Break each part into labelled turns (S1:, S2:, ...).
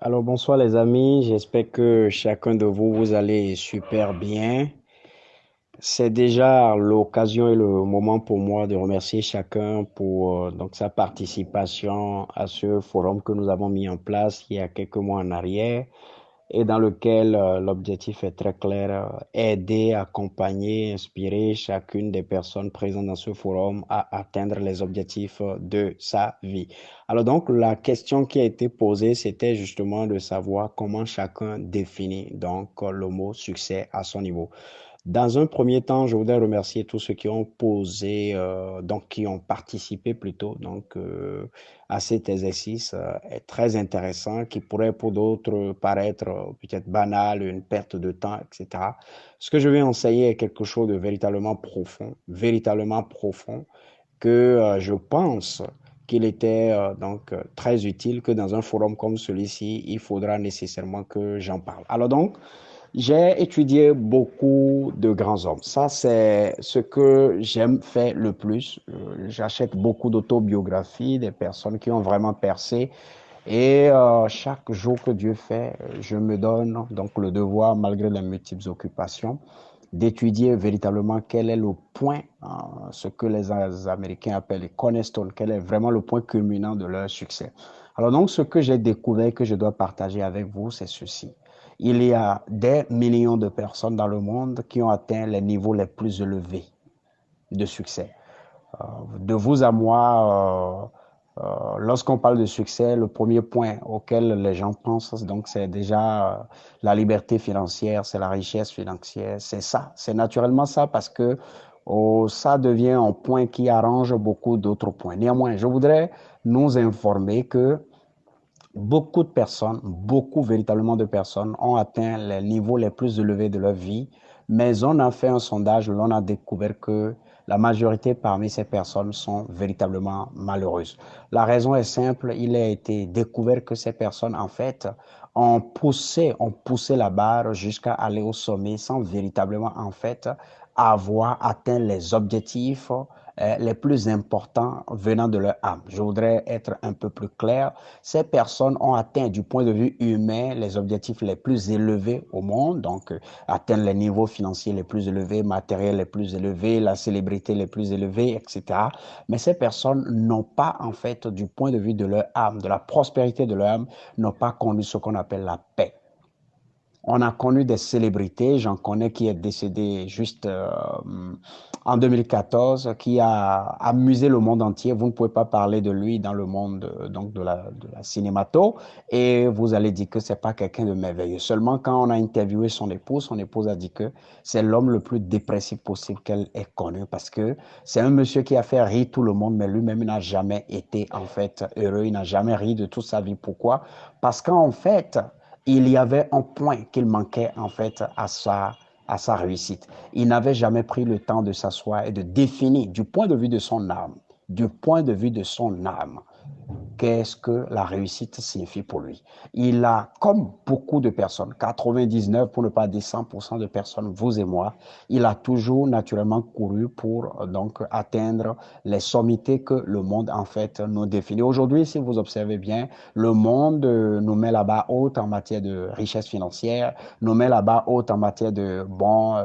S1: Alors bonsoir les amis, j'espère que chacun de vous, vous allez super bien. C'est déjà l'occasion et le moment pour moi de remercier chacun pour donc sa participation à ce forum que nous avons mis en place il y a quelques mois en arrière et dans lequel l'objectif est très clair, aider, accompagner, inspirer chacune des personnes présentes dans ce forum à atteindre les objectifs de sa vie. Alors donc, la question qui a été posée, c'était justement de savoir comment chacun définit donc le mot succès à son niveau. Dans un premier temps, je voudrais remercier tous ceux qui ont posé, donc qui ont participé plutôt, à cet exercice très intéressant qui pourrait pour d'autres paraître peut-être banal, une perte de temps, etc. Ce que je vais enseigner est quelque chose de véritablement profond, que je pense qu'il était très utile que dans un forum comme celui-ci, il faudra nécessairement que j'en parle. Alors donc, j'ai étudié beaucoup de grands hommes. Ça, c'est ce que j'aime faire le plus. J'achète beaucoup d'autobiographies des personnes qui ont vraiment percé. Et chaque jour que Dieu fait, je me donne donc le devoir, malgré les multiples occupations, d'étudier véritablement quel est le point, ce que les Américains appellent les cornerstones, quel est vraiment le point culminant de leur succès. Alors donc, ce que j'ai découvert, que je dois partager avec vous, c'est ceci. Il y a des millions de personnes dans le monde qui ont atteint les niveaux les plus élevés de succès. De vous à moi, lorsqu'on parle de succès, le premier point auquel les gens pensent, donc c'est déjà la liberté financière, c'est la richesse financière, c'est ça, c'est naturellement ça parce que ça devient un point qui arrange beaucoup d'autres points. Néanmoins, je voudrais nous informer que beaucoup de personnes, beaucoup véritablement de personnes ont atteint les niveaux les plus élevés de leur vie, mais on a fait un sondage, on a découvert que la majorité parmi ces personnes sont véritablement malheureuses. La raison est simple, il a été découvert que ces personnes, en fait, ont poussé la barre jusqu'à aller au sommet sans véritablement, en fait, avoir atteint les objectifs les plus importants venant de leur âme. Je voudrais être un peu plus clair. Ces personnes ont atteint du point de vue humain les objectifs les plus élevés au monde, donc atteindre les niveaux financiers les plus élevés, matériels les plus élevés, la célébrité les plus élevée, etc. Mais ces personnes n'ont pas, en fait, du point de vue de leur âme, de la prospérité de leur âme, n'ont pas connu ce qu'on appelle la paix. On a connu des célébrités, j'en connais qui est décédé juste en 2014, qui a amusé le monde entier. Vous ne pouvez pas parler de lui dans le monde donc de la cinémato et vous allez dire que c'est pas quelqu'un de merveilleux. Seulement quand on a interviewé son épouse a dit que c'est l'homme le plus dépressif possible qu'elle ait connu parce que c'est un monsieur qui a fait rire tout le monde, mais lui-même n'a jamais été en fait heureux, il n'a jamais ri de toute sa vie. Pourquoi? Parce qu'en fait, il y avait un point qu'il manquait en fait à sa réussite. Il n'avait jamais pris le temps de s'asseoir et de définir du point de vue de son âme, du point de vue de son âme, qu'est-ce que la réussite signifie pour lui. Il a, comme beaucoup de personnes, 99 pour ne pas dire 100% de personnes, vous et moi, il a toujours naturellement couru pour donc atteindre les sommités que le monde en fait nous définit. Aujourd'hui, si vous observez bien, le monde nous met là-bas haute en matière de richesse financière, nous met là-bas haute en matière de bons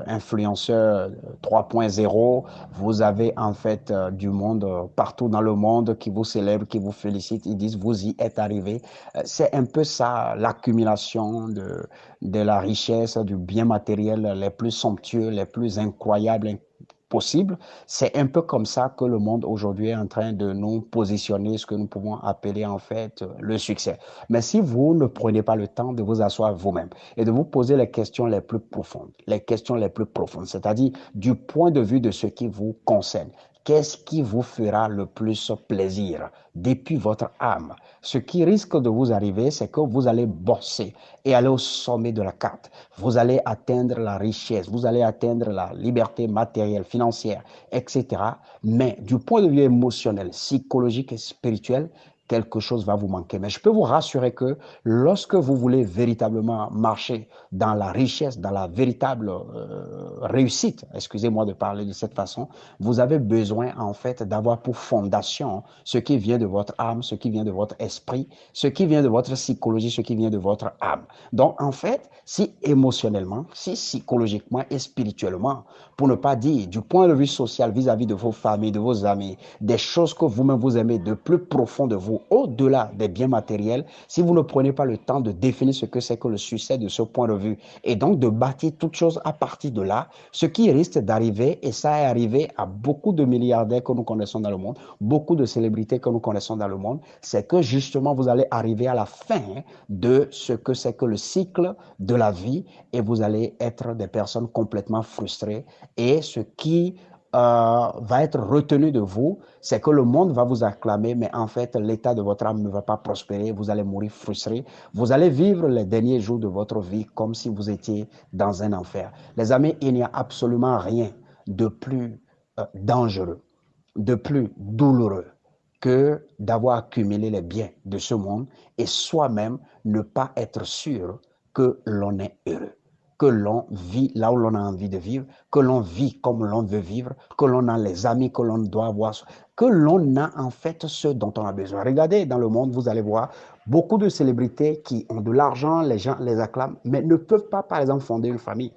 S1: influenceurs 3.0. Vous avez en fait du monde partout dans le monde qui vous célèbre, qui vous félicite, ils disent vous y êtes arrivé. C'est un peu ça l'accumulation de la richesse, du bien matériel les plus somptueux, les plus incroyables possibles. C'est un peu comme ça que le monde aujourd'hui est en train de nous positionner, ce que nous pouvons appeler en fait le succès. Mais si vous ne prenez pas le temps de vous asseoir vous-même et de vous poser les questions les plus profondes, c'est-à-dire du point de vue de ce qui vous concerne, qu'est-ce qui vous fera le plus plaisir depuis votre âme? Ce qui risque de vous arriver, c'est que vous allez bosser et aller au sommet de la carte. Vous allez atteindre la richesse, vous allez atteindre la liberté matérielle, financière, etc. Mais du point de vue émotionnel, psychologique et spirituel, quelque chose va vous manquer. Mais je peux vous rassurer que lorsque vous voulez véritablement marcher dans la richesse, dans la véritable réussite, excusez-moi de parler de cette façon, vous avez besoin en fait d'avoir pour fondation ce qui vient de votre âme, ce qui vient de votre esprit, ce qui vient de votre psychologie, ce qui vient de votre âme. Donc en fait, si émotionnellement, si psychologiquement et spirituellement, pour ne pas dire du point de vue social vis-à-vis de vos familles, de vos amis, des choses que vous-même vous aimez de plus profond de vous, au-delà des biens matériels, si vous ne prenez pas le temps de définir ce que c'est que le succès de ce point de vue et donc de bâtir toute chose à partir de là, ce qui risque d'arriver, et ça est arrivé à beaucoup de milliardaires que nous connaissons dans le monde, beaucoup de célébrités que nous connaissons dans le monde, c'est que justement vous allez arriver à la fin de ce que c'est que le cycle de la vie et vous allez être des personnes complètement frustrées et ce qui va être retenu de vous, c'est que le monde va vous acclamer, mais en fait, l'état de votre âme ne va pas prospérer, vous allez mourir frustré, vous allez vivre les derniers jours de votre vie comme si vous étiez dans un enfer. Les amis, il n'y a absolument rien de plus dangereux, de plus douloureux que d'avoir accumulé les biens de ce monde et soi-même ne pas être sûr que l'on est heureux, que l'on vit là où l'on a envie de vivre, que l'on vit comme l'on veut vivre, que l'on a les amis que l'on doit avoir, que l'on a en fait ce dont on a besoin. Regardez dans le monde, vous allez voir beaucoup de célébrités qui ont de l'argent, les gens les acclament, mais ne peuvent pas, par exemple, fonder une famille.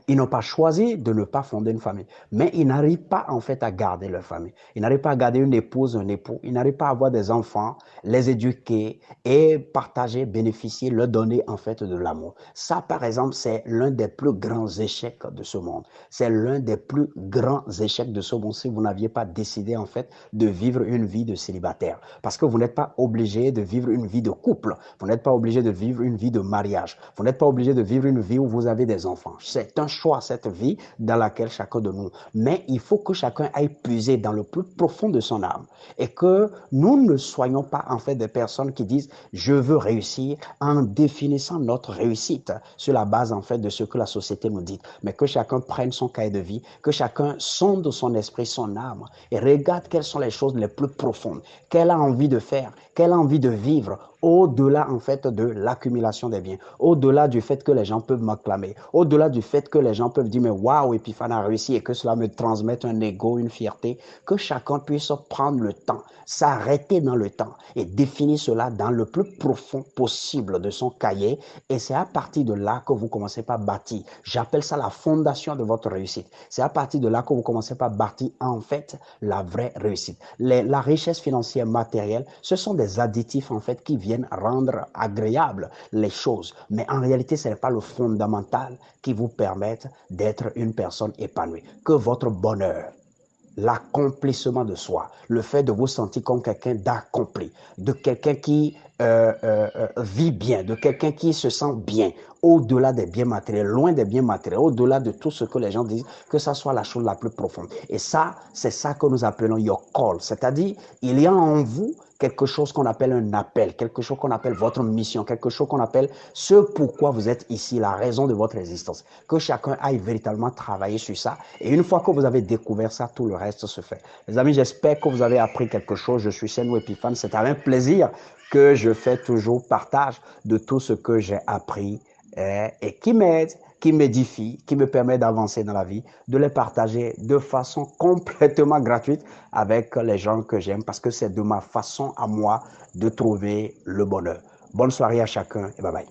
S1: Ils n'ont pas choisi de ne pas fonder une famille, mais ils n'arrivent pas en fait à garder leur famille. Ils n'arrivent pas à garder une épouse, un époux. Ils n'arrivent pas à avoir des enfants, les éduquer et partager, bénéficier, leur donner en fait de l'amour. Ça, par exemple, c'est l'un des plus grands échecs de ce monde. C'est l'un des plus grands échecs de ce monde si vous n'aviez pas décidé en fait de vivre une vie de célibataire. Parce que vous n'êtes pas obligé de vivre une vie de couple. Vous n'êtes pas obligé de vivre une vie de mariage. Vous n'êtes pas obligé de vivre une vie où vous avez des enfants. C'est un choix, cette vie dans laquelle chacun de nous. Mais il faut que chacun aille puiser dans le plus profond de son âme et que nous ne soyons pas en fait des personnes qui disent je veux réussir en définissant notre réussite sur la base en fait de ce que la société nous dit. Mais que chacun prenne son cahier de vie, que chacun sonde son esprit, son âme et regarde quelles sont les choses les plus profondes, qu'elle a envie de faire, qu'elle a envie de vivre au-delà en fait de l'accumulation des biens, au-delà du fait que les gens peuvent m'acclamer, au-delà du fait que les gens peuvent dire mais waouh, Epiphane a réussi et que cela me transmette un ego, une fierté, que chacun puisse prendre le temps, s'arrêter dans le temps et définir cela dans le plus profond possible de son cahier et c'est à partir de là que vous commencez par bâtir. J'appelle ça la fondation de votre réussite. C'est à partir de là que vous commencez par bâtir en fait la vraie réussite. La richesse financière matérielle, ce sont des additifs en fait qui viennent rendre agréables les choses. Mais en réalité, ce n'est pas le fondamental qui vous permette d'être une personne épanouie. Que votre bonheur, l'accomplissement de soi, le fait de vous sentir comme quelqu'un d'accompli, de quelqu'un qui vit bien, de quelqu'un qui se sent bien, au-delà des biens matériels, loin des biens matériels, au-delà de tout ce que les gens disent, que ça soit la chose la plus profonde. Et ça, c'est ça que nous appelons your call, c'est-à-dire il y a en vous quelque chose qu'on appelle un appel, quelque chose qu'on appelle votre mission, quelque chose qu'on appelle ce pourquoi vous êtes ici, la raison de votre existence. Que chacun aille véritablement travailler sur ça. Et une fois que vous avez découvert ça, tout le reste se fait. Les amis, j'espère que vous avez appris quelque chose. Je suis Senou Epiphane. C'est avec plaisir que je fais toujours partage de tout ce que j'ai appris et qui m'aide, qui m'édifie, qui me permet d'avancer dans la vie, de les partager de façon complètement gratuite avec les gens que j'aime parce que c'est de ma façon à moi de trouver le bonheur. Bonne soirée à chacun et bye bye.